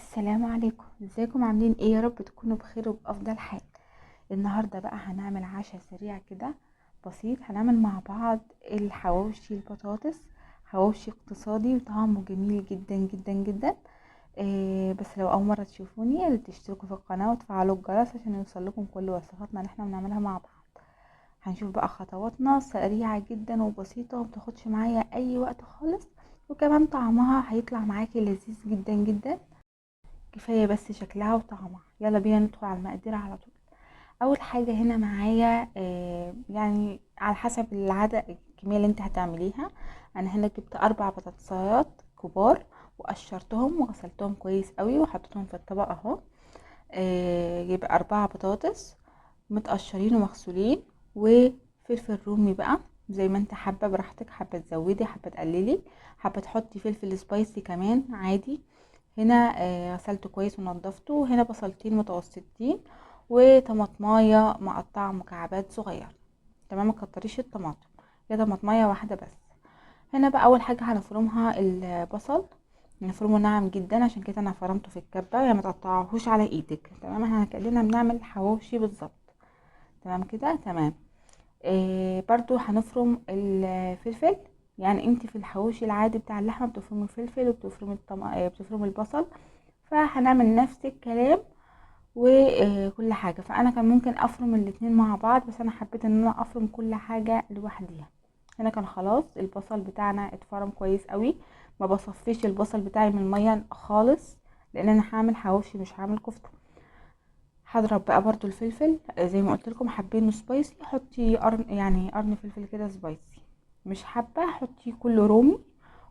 السلام عليكم، ازيكم عاملين ايه؟ يا رب تكونوا بخير وبافضل حال. النهارده بقى هنعمل عشاء سريع كده بسيط. هنعمل مع بعض الحواوشي البطاطس. حواوشي اقتصادي وطعمه جميل جدا جدا جدا. بس لو اول مره تشوفوني يا ريت تشتركوا في القناه وتفعلوا الجرس عشان يوصلكم كل وصفاتنا اللي احنا بنعملها مع بعض. هنشوف بقى خطواتنا سريعه جدا وبسيطه ومتاخدش معايا اي وقت خالص، وكمان طعمها هيطلع معاكي لذيذ جدا جدا. كفايه بس شكلها وطعمها. يلا بينا ندخل على المقادير على طول. اول حاجه هنا معايا يعني على حسب العدد الكميه اللي انت هتعمليها. انا هنا جبت 4 بطاطسايات كبار، وقشرتهم وغسلتهم كويس قوي وحطيتهم في الطبق اهو. يبقى 4 بطاطس متقشرين ومغسولين، وفلفل رومي بقى زي ما انت حابه براحتك، حابه تزودي حابه تقللي، حابه تحطي فلفل سبايسي كمان عادي. هنا غسلته كويس ونضفته. هنا بصلتين متوسطين وطماطمايه مقطعه مكعبات صغيره. تمام، مكتريش الطماطم، هي طماطمايه واحده بس. هنا بقى اول حاجه هنفرمها البصل. نفرمه ناعم جدا، عشان كده انا فرمته في الكبه، يعني ما تقطعهوش على ايدك. تمام، احنا كأننا بنعمل حواوشي بالظبط. تمام كده تمام. برضو هنفرم الفلفل. يعني انت في الحواوشي العادي بتاع اللحمه بتفرمي الفلفل وبتفرمي بتفرمي البصل، فهنعمل نفس الكلام وكل حاجه. فانا كان ممكن افرم الاتنين مع بعض، بس انا حبيت ان انا افرم كل حاجه لوحديها. هنا كان خلاص البصل بتاعنا اتفرم كويس قوي. ما بصفيش البصل بتاعي من الميه خالص، لان انا هعمل حواوشي مش هعمل كفته. هضرب بقى برضو الفلفل زي ما قلت لكم، حابينه سبايسي حطي قرن فلفل كده سبايسي، مش حابه حطي كله رومي.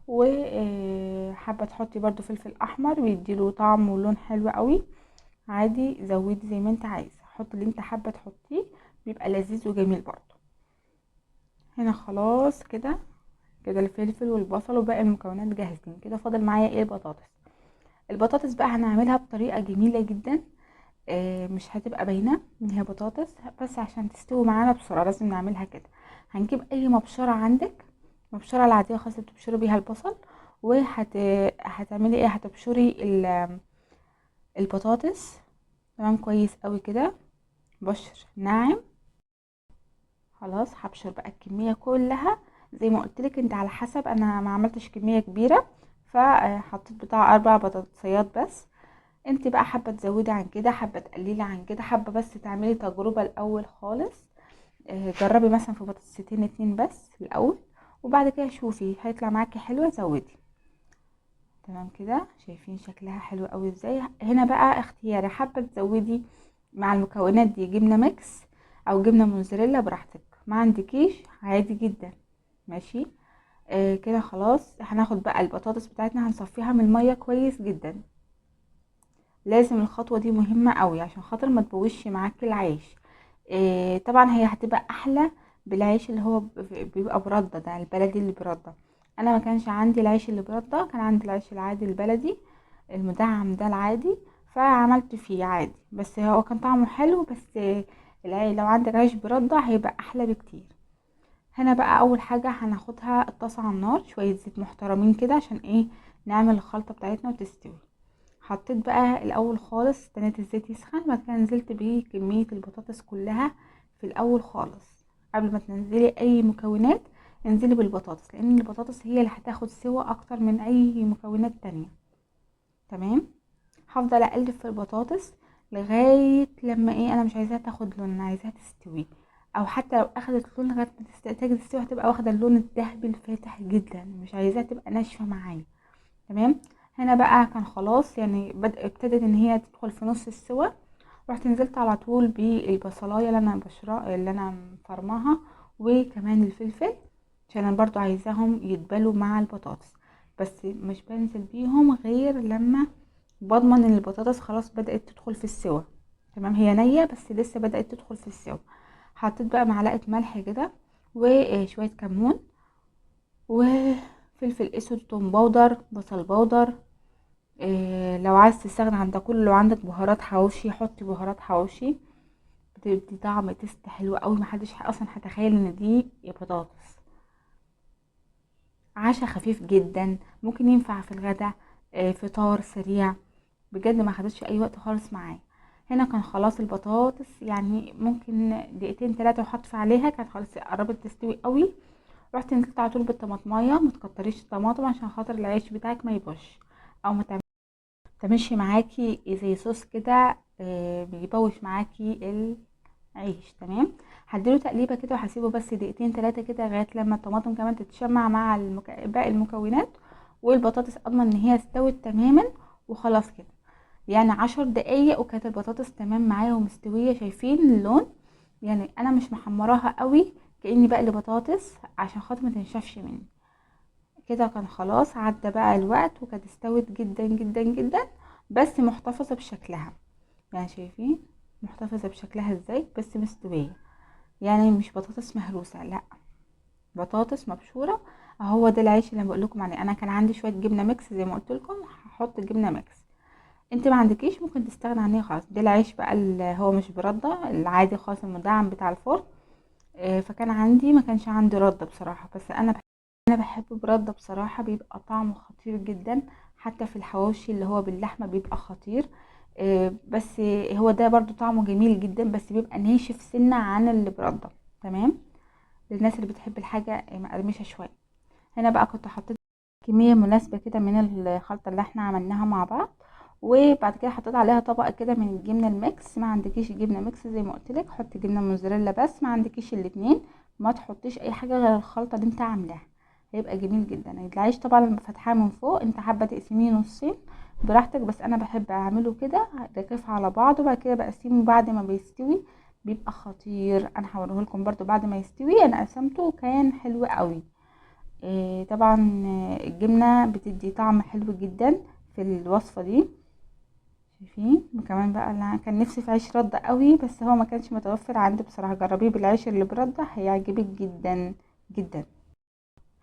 وحابه تحطي برضو فلفل احمر بيديله طعم ولون حلو قوي. عادي زودي زي ما انت عايزه، حطي اللي انت حابه تحطيه، بيبقى لذيذ وجميل برضو. هنا خلاص كده كده الفلفل والبصل وباقي المكونات جاهزين. كده فاضل معايا ايه؟ البطاطس. البطاطس بقى هنعملها بطريقه جميله جدا. مش هتبقى باينه ان هي بطاطس، بس عشان تستوي معانا بسرعه لازم نعملها كده. هنجيب اي مبشره عندك، مبشره العاديه خالص اللي بتبشري بيها البصل، هتعملي ايه؟ هتبشري البطاطس. تمام كويس قوي كده، بشر ناعم. خلاص هبشر بقى الكميه كلها زي ما قلت لك انت، على حسب. انا ما عملتش كميه كبيره، فحطيت بتاع 4 بطاطسيات بس. انت بقى حابه تزودي عن كده، حابه تقللي عن كده، حابه بس تعملي تجربه الاول خالص. جربي مثلا في بطاطستين اتنين بس الاول، وبعد كده شوفي هيطلع معاكي حلوه زودي. تمام كده، شايفين شكلها حلو قوي ازاي؟ هنا بقى اختياري، حابه تزودي مع المكونات دي جبنه ميكس او جبنه موزاريلا براحتك، ما عندكيش عادي جدا ماشي. كده خلاص هناخد بقى البطاطس بتاعتنا هنصفيها من الميه كويس جدا. لازم الخطوة دي مهمة قوي عشان خاطر ما تبوظش معاكي العيش. طبعا هي هتبقى احلى بالعيش اللي هو بيبقى برده، ده البلدي اللي برده. انا ما كانش عندي العيش اللي برده، كان عندي العيش العادي البلدي المدعم ده العادي، فعملت فيه عادي. بس هو كان طعمه حلو، بس لو عندك عيش برده هيبقى احلى بكتير. هنا بقى اول حاجة هناخدها الطاسة على النار، شوية زيت محترمين كده عشان ايه؟ نعمل الخلطة بتاعتنا وتستوي. حطيت بقى الاول خالص، استنيت الزيت يسخن، بعد كده نزلت بيه كمية البطاطس كلها في الاول خالص. قبل ما تنزلي اي مكونات انزلي بالبطاطس، لان البطاطس هي اللي هتاخد سوا اكتر من اي مكونات تانية. تمام، هفضل اقلب في البطاطس لغاية لما ايه، انا مش عايزاها تاخد لون، انا عايزاها تستوي. او حتى لو اخدت لون لغاية ما تحتاج تستوي هتبقى واخدة اللون الذهبي الفاتح جدا، مش عايزاها تبقى ناشفة معايا. تمام. هنا بقى كان خلاص يعني ابتدت ان هي تدخل في نص السوا. رحت نزلت على طول بالبصلايه اللي انا مفرماها، وكمان الفلفل، عشان انا برضو عايزاهم يتبلوا مع البطاطس. بس مش بنزل بيهم غير لما بضمن ان البطاطس خلاص بدأت تدخل في السوا. تمام، هي نية بس لسه بدأت تدخل في السوا. حطيت بقى معلقة ملح كده، وشوية كمون، وفلفل اسود، توم باودر، بصل باودر. لو عايز تستغنى عن ده كله، لو عندك بهارات حواوشي حطي بهارات حواوشي، بتدي طعم تيست حلو قوي. محدش اصلا هتخيل ان دي بطاطس. عشا خفيف جدا، ممكن ينفع في الغدا، فطار سريع. بجد ما خدتش اي وقت خالص معايا. هنا كان خلاص البطاطس يعني ممكن دقيقتين 3 وحطف عليها، كانت خلاص قربت تستوي قوي. رحت نزلت على طول بالطماطمايه، ما تكتريش الطماطم عشان خاطر العيش بتاعك ما يبوش او ما تعملش معاكي زي صوص كده، بيبوش معاكي العيش. تمام. هديله تقليبه كده وهسيبه بس دقيقتين 3 كده لغايه لما الطماطم كمان تتشمع مع باقي المكونات، والبطاطس اضمن ان هي استوت تماما. وخلاص كده يعني 10 دقايق وكانت البطاطس تمام معايا ومستويه. شايفين اللون؟ يعني انا مش محمراها قوي، كاني بقلي بطاطس عشان خاطر ما تنشفش مني. كده كان خلاص عدى بقى الوقت وكانت استوت جدا جدا جدا، بس محتفظه بشكلها. يعني شايفين محتفظه بشكلها ازاي؟ بس مستويه، يعني مش بطاطس مهروسه، لا، بطاطس مبشوره. اهو ده العيش اللي بقول لكم عليه. انا كان عندي شويه جبنه ميكس زي ما قلت لكم، هحط جبنه ميكس. انت ما عندكيش ممكن تستغنى عنيه خالص. ده العيش بقى اللي هو مش برده، العادي خالص المدعم بتاع الفرن. فكان عندي، ما كانش عندي رده بصراحه، بس انا بحب برده بصراحه، بيبقى طعمه خطير جدا. حتى في الحواوشي اللي هو باللحمه بيبقى خطير. بس هو ده برضو طعمه جميل جدا، بس بيبقى ناشف سنه عن اللي برده. تمام. للناس اللي بتحب الحاجه مقرمشه شويه. هنا بقى كنت حطيت كميه مناسبه كده من الخلطه اللي احنا عملناها مع بعض، وبعد كده حطيت عليها طبقه كده من الجبنه الميكس. ما عندكيش جبنه ميكس زي ما قلت لك حطي جبنه موزاريلا، بس ما عندكيش الاتنين ما تحطيش اي حاجه غير الخلطه اللي انت عاملاها، هيبقى جميل جدا. العيش طبعا لما فتحاه من فوق، انت حابه تقسميه نصين براحتك، بس انا بحب اعمله كده رغيف على بعض، وبعد كده بقسمه بعد ما بيستوي بيبقى خطير. انا هوريه لكم برضو بعد ما يستوي. انا قسمته كان حلو قوي. طبعا الجبنه بتدي طعم حلو جدا في الوصفه دي. شايفين؟ وكمان بقى اللي أنا كان نفسي في عيش رده قوي، بس هو ما كانش متوفر عندي بصراحه. جربيه بالعيش اللي برده هيعجبك جدا جدا.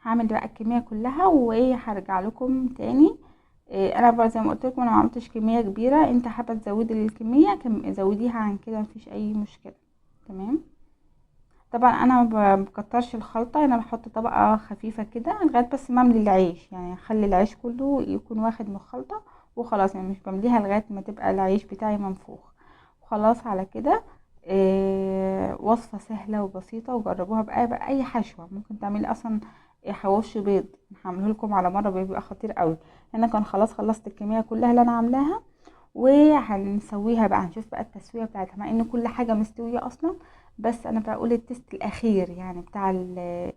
هعمل بقى الكميه كلها وهرجع لكم تاني. انا بقى زي ما قلت لكم انا ما عملتش كميه كبيره، انت حابه تزودي الكميه زوديها عن كده مفيش اي مشكله. تمام. طبعا انا ما بكترش الخلطه، انا بحط طبقه خفيفه كده لغايه بس ما املي العيش، يعني اخلي العيش كله يكون واخد من الخلطه وخلاص، يعني مش بمليها لغايه ما تبقى العيش بتاعي منفوخ. وخلاص على كده. وصفه سهله وبسيطه، وجربوها باي حشوه ممكن تعملي اصلا. حواوشي بيض هعمله لكم على مره بيبقى خطير قوي. هنا كان خلاص خلصت الكميه كلها اللي انا عاملاها، وهنسويها بقى، هنشوف بقى التسويه بتاعتها مع ان كل حاجه مستويه اصلا. بس انا بقول التست الاخير يعني بتاع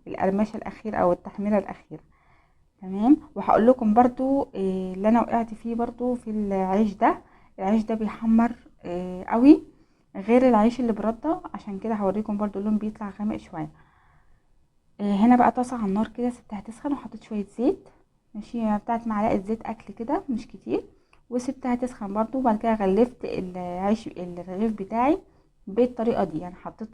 القرمشه الاخير او التحميره الاخيره. تمام. وهقول لكم برضو اللي انا وقعت فيه برضو في العيش ده. العيش ده بيحمر قوي غير العيش اللي برده، عشان كده هوريكم برضو اللون بيطلع غامق شويه. هنا بقى طاسه على النار كده سبتها تسخن وحطيت شويه زيت، ماشي، بتاعت معلقه زيت اكل كده مش كتير، وسبتها تسخن برضو. وبعد كده غلفت العيش الرغيف بتاعي بالطريقه دي، يعني حطيت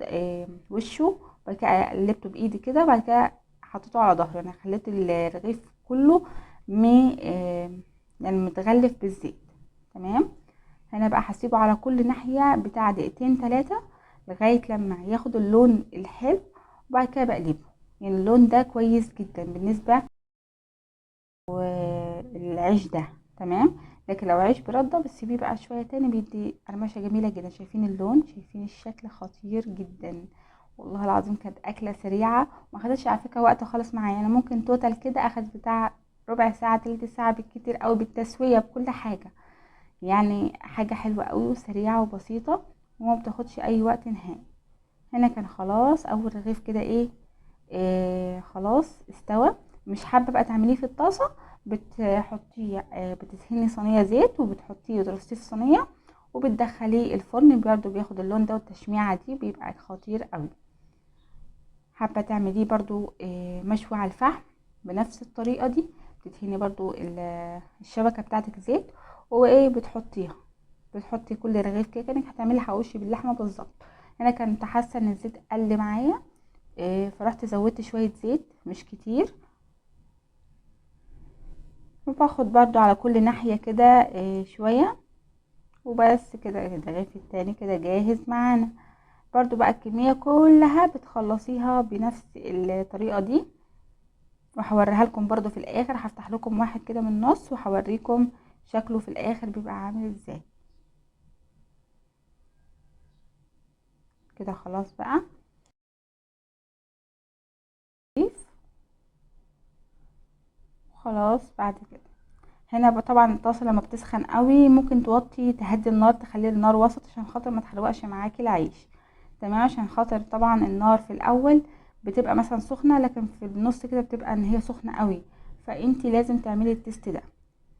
وشه، وبعد كده قلبته بايدي كده، وبعد كده حطيته على ظهره، يعني خليت الرغيف كله مي يعني متغلف بالزيت. تمام. هنا بقى هسيبه على كل ناحيه بتاع دقيقتين 3 لغايه لما ياخد اللون الحلو، وبعد كده بقلبه. يعني اللون ده كويس جدا بالنسبه العيش ده. تمام. لكن لو عيش برده بتسيبيه بقى شويه تاني بيدي قرمشه جميله جدا. شايفين اللون؟ شايفين الشكل؟ خطير جدا. والله العظيم كانت اكله سريعه وما خدتش على فكره وقت خالص معايا. انا ممكن توتال كده اخد بتاع ربع ساعه تلت ساعه بالكتير قوي بالتسويه بكل حاجه. يعني حاجه حلوه قوي وسريعه وبسيطه وما بتاخدش اي وقت نهائي. هنا كان خلاص اول رغيف كده خلاص استوى. مش حابه بقى تعمليه في الطاسه، بتحطيه بتدهني صينيه زيت وبتحطيه وترصيه في صينيه وبتدخليه الفرن برضو بياخد اللون ده، والتشميعه دي بيبقى خطير قوي. حابه تعمليه برضو مشوي على الفحم بنفس الطريقه دي، بتدهني برضو الشبكه بتاعتك زيت بتحطيها، بتحطي كل رغيف كده كانك هتعملي حواوشي باللحمه بالظبط. انا كنت حاسه ان الزيت قل معايا، فرحت زودت شويه زيت مش كتير، وباخد برضو على كل ناحيه كده شويه. وبس كده الرغيف التاني كده جاهز معانا. برضو بقى الكميه كلها بتخلصيها بنفس الطريقه دي، وهوريها لكم برضو في الاخر. هفتح لكم واحد كده من النص وهوريكم شكله في الاخر بيبقى عامل ازاي. كده خلاص بقى. خلاص بعد كده هنا بقى طبعا الطاسه لما بتسخن قوي ممكن توطي تهدي النار، تخلي النار وسط عشان خاطر ما تحرقش معاكي العيش. تمام، عشان خاطر طبعا النار في الاول بتبقى مثلا سخنه، لكن في النص كده بتبقى ان هي سخنه قوي، فانتي لازم تعملي التست ده.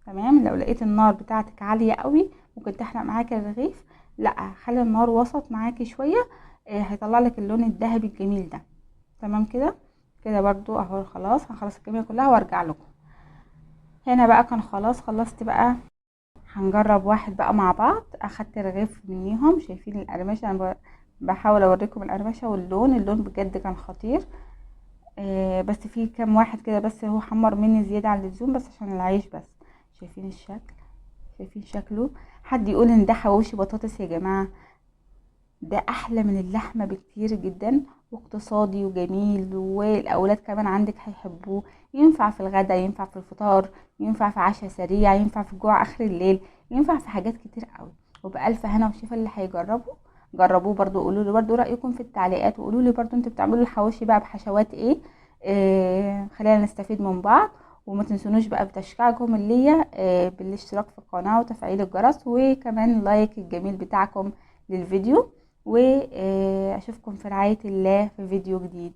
تمام، لو لقيت النار بتاعتك عاليه قوي ممكن تحرق معاكي الرغيف، لا خلي النار وسط معاكي شويه، هيطلع لك اللون الذهبي الجميل ده. تمام كده. كده برضو اهو خلاص هخلص الكميه كلها وارجع لكم. هنا بقى كان خلاص خلصت بقى. هنجرب واحد بقى مع بعض. اخدت رغيف منيهم، شايفين القرمشه، انا بحاول اوريكم القرمشه واللون، اللون بجد كان خطير. بس في كام واحد كده بس هو حمر مني زياده عن اللزوم، بس عشان العيش بس. شايفين الشكل، شايفين شكله. حد يقول ان ده حواوشي بطاطس؟ يا جماعه ده احلى من اللحمه بكتير جدا، واقتصادي وجميل، والاولاد كمان عندك هيحبوه. ينفع في الغدا، ينفع في الفطار، ينفع في عشاء سريع، ينفع في جوع اخر الليل، ينفع في حاجات كتير قوي. وبألف هنا وشفا اللي هيجربوا. جربوه برضو، قولوا لي برضو رايكم في التعليقات، وقولوا لي برضو انتوا بتعملوا الحواوشي بقى بحشوات ايه. خلينا نستفيد من بعض. وما تنسونوش بقى بتشجيعكم ليا بالاشتراك في القناه وتفعيل الجرس، وكمان لايك الجميل بتاعكم للفيديو. واشوفكم في رعاية الله في فيديو جديد.